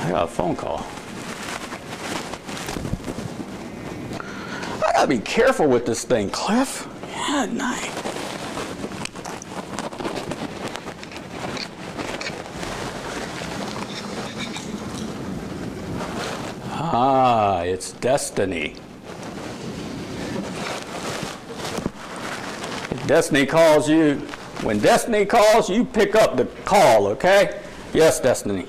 I got a phone call. I gotta be careful with this thing, Cliff. Yeah, night. Ah, it's destiny. If destiny calls you, when destiny calls, you pick up the call, okay? Yes, destiny.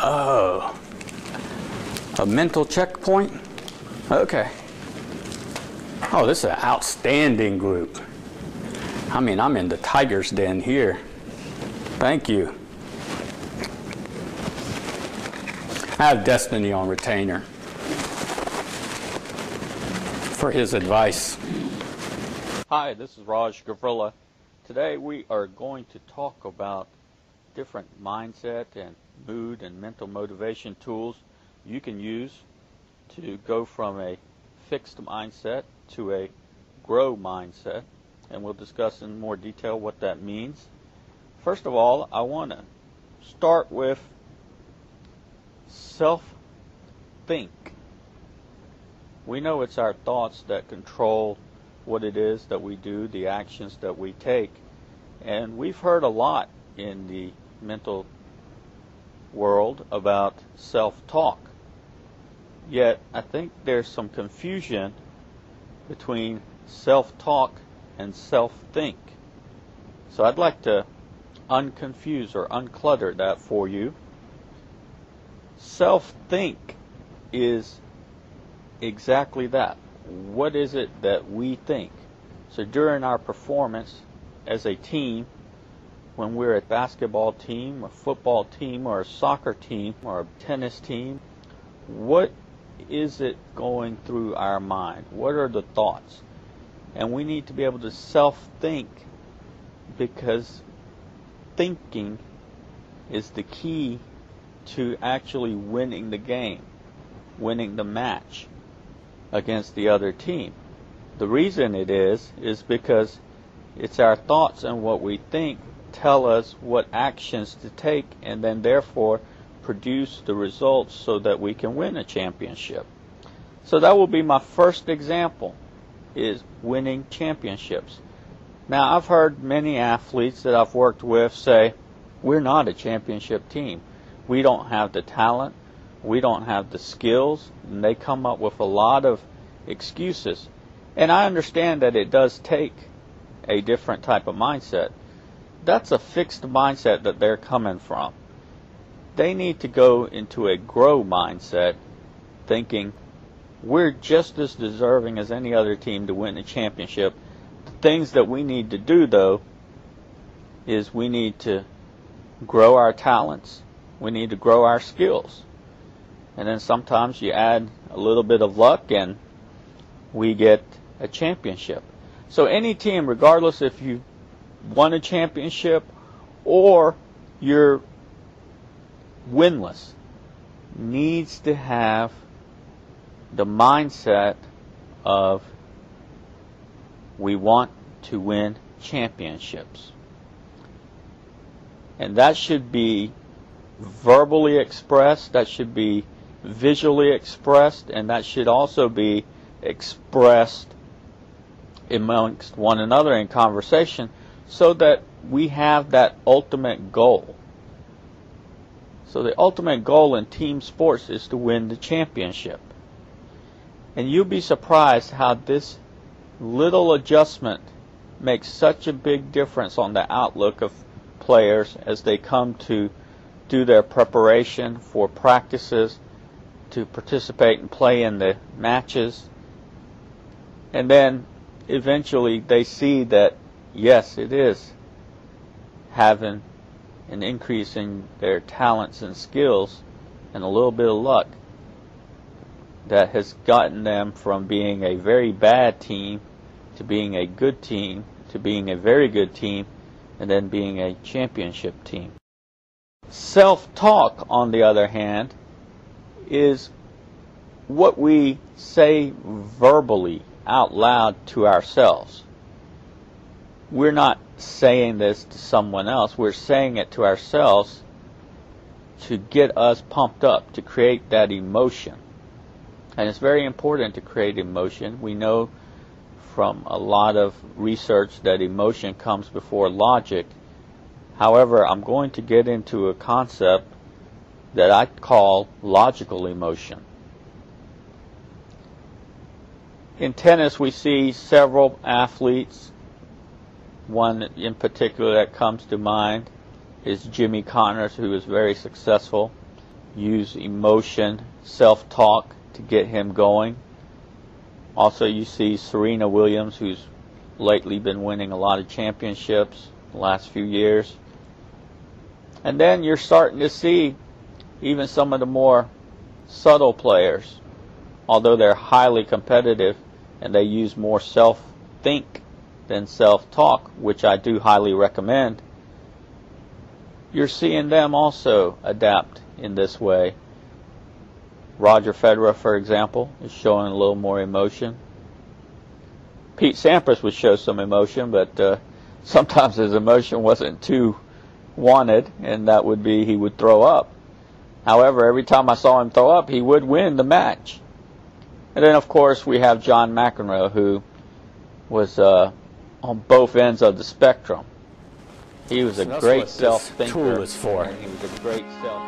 Oh, a mental checkpoint? Okay. Oh, this is an outstanding group. I mean, I'm in the tiger's den here. Thank you. I have Destiny on retainer for his advice. Hi, this is Gavurla. Today we are going to talk about different mindset and mood and mental motivation tools you can use to go from a fixed mindset to a grow mindset, and we'll discuss in more detail what that means. First of all, I want to start with self-think. We know it's our thoughts that control what it is that we do, the actions that we take, and we've heard a lot in the mental world about self-talk. Yet I think there's some confusion between self-talk and self-think. So I'd like to unconfuse or unclutter that for you. Self-think is exactly that. What is it that we think? So during our performance as a team, when we're a basketball team, a football team, or a soccer team, or a tennis team, what is it going through our mind? What are the thoughts? And we need to be able to self-think, because thinking is the key to actually winning the game, winning the match against the other team. The reason it is because it's our thoughts and what we think tell us what actions to take, and then therefore produce the results so that we can win a championship. So that will be my first example, is winning championships. Now, I've heard many athletes that I've worked with say, we're not a championship team. We don't have the talent, we don't have the skills, and they come up with a lot of excuses. And I understand that it does take a different type of mindset. That's a fixed mindset that they're coming from. They need to go into a grow mindset, thinking we're just as deserving as any other team to win a championship. The things that we need to do, though, is we need to grow our talents, we need to grow our skills, and then sometimes you add a little bit of luck and we get a championship. So any team, regardless if you won a championship or you're winless, needs to have the mindset of we want to win championships. And that should be verbally expressed, that should be visually expressed, and that should also be expressed amongst one another in conversation, so that we have that ultimate goal. So the ultimate goal in team sports is to win the championship. And you'll be surprised how this little adjustment makes such a big difference on the outlook of players as they come to do their preparation for practices, to participate and play in the matches. And then eventually they see that, yes, it is having an increase in their talents and skills and a little bit of luck that has gotten them from being a very bad team to being a good team to being a very good team and then being a championship team. Self-talk, on the other hand, is what we say verbally out loud to ourselves. we're not saying this to someone else. We're saying it to ourselves to get us pumped up, to create that emotion. And it's very important to create emotion. We know from a lot of research that emotion comes before logic. However, I'm going to get into a concept that I call logical emotion. In tennis, we see several athletes. One in particular that comes to mind is Jimmy Connors, who is very successful. Use emotion, self-talk to get him going. Also, you see Serena Williams, who's lately been winning a lot of championships the last few years. And then you're starting to see even some of the more subtle players, although they're highly competitive and they use more self-think than self-talk, which I do highly recommend. You're seeing them also adapt in this way. Roger Federer, for example, is showing a little more emotion. Pete Sampras would show some emotion, but sometimes his emotion wasn't too wanted, and that would be he would throw up. However, every time I saw him throw up, he would win the match. And then, of course, we have John McEnroe, who was on both ends of the spectrum. He was a great self-thinker. Tool is for. And he was a great self